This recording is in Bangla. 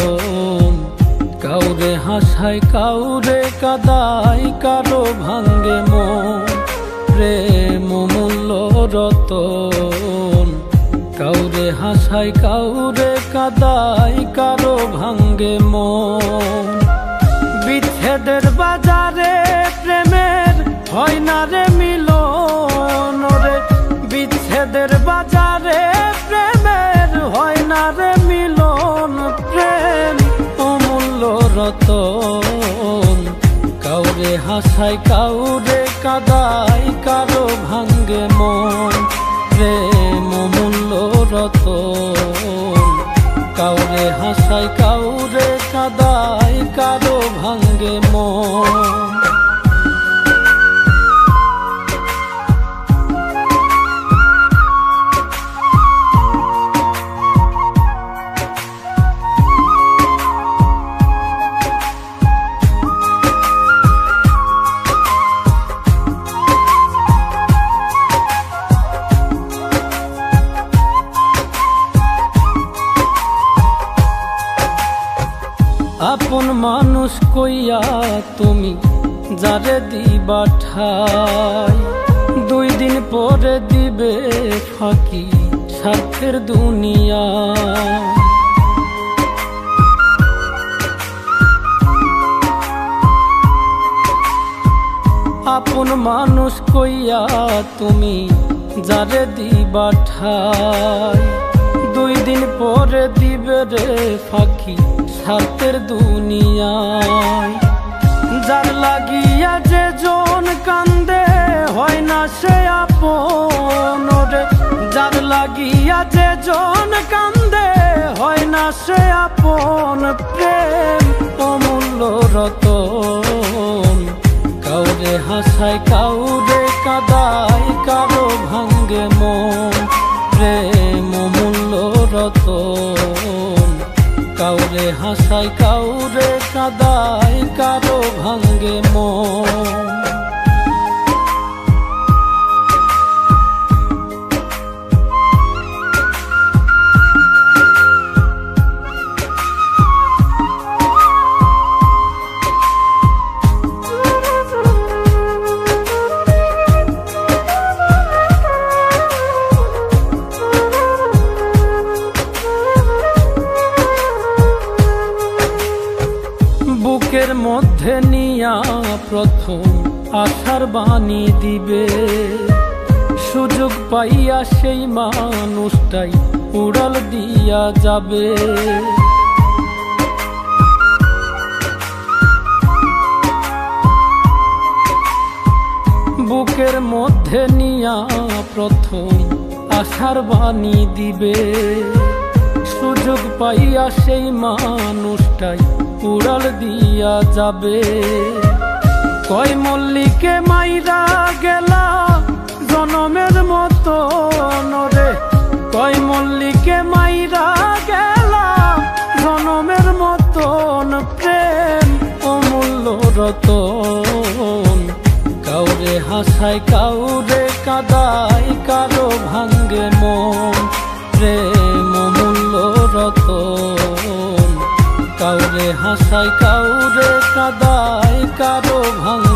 রতন কাউরে হাসায় কাউরে কাদায় কারো ভাঙ্গে মন প্রেম মূল্য রতন কাউরে হাসায় কাউরে কাদায় কারো ভাঙ্গে মন বিচ্ছেদের বাজারে প্রেমের হয় না রে মিলন রে বিচ্ছেদের বাজারে প্রেমের হয় না রে মিলন প্রেম অমূল্য রতন কাউরে হাসায় কাউরে কাদায় কারো ভাঙ্গে মন প্রেম অমূল্য রতন কাউরে হাসায় কাউরে কাদায় কারো ভাঙ্গে মন আপন মানুষ কইয়া তুমি যারে দিবা ঠাই দুই দিন পরে দিবে ফাঁকি স্বার্থের দুনিয়া আপন মানুষ কইয়া তুমি যারে দিবা ঠাই দুই দিন পরে দিবে রে ফাঁকি স্বার্থের দুনিয়ায় যার লাগিয়া যে জন কান্দে হয় না সে আপন রে যার লাগিয়া যে জন কান্দে হয় না সে আপন প্রেম অমূল্য রতন কাউরে হাসায় কাউরে কাদায় কারো ভাঙ্গে মন প্রেম অমূল্য রতন কাউরে হাসায় কাউরে কাদায় কারো ভাঙ্গে মন বুকের মধ্যে নিয়া প্রথম আশার বাণী দিবে সুযোগ পাইয়া সেই মানুষটাই উড়াল দিয়া যাবে বুকের মধ্যে নিয়া প্রথম আশার বাণী দিবে সুযোগ পাইয়া সেই মানুষটাই উড়াল দিয়া যাবে কয় মল্লিকে মাইরা গেলা জনমের মতো রে কয় মল্লিকে মাইরা গেলা জনমের মতন প্রেম অমূল্য রতন কাউরে হাসায় কাউরে কাদায় কারো ভাঙ্গে মন প্রেম অমূল্য রতন কাউরে হাসায় কাউরে কাদায় কারো ভাঙ্গে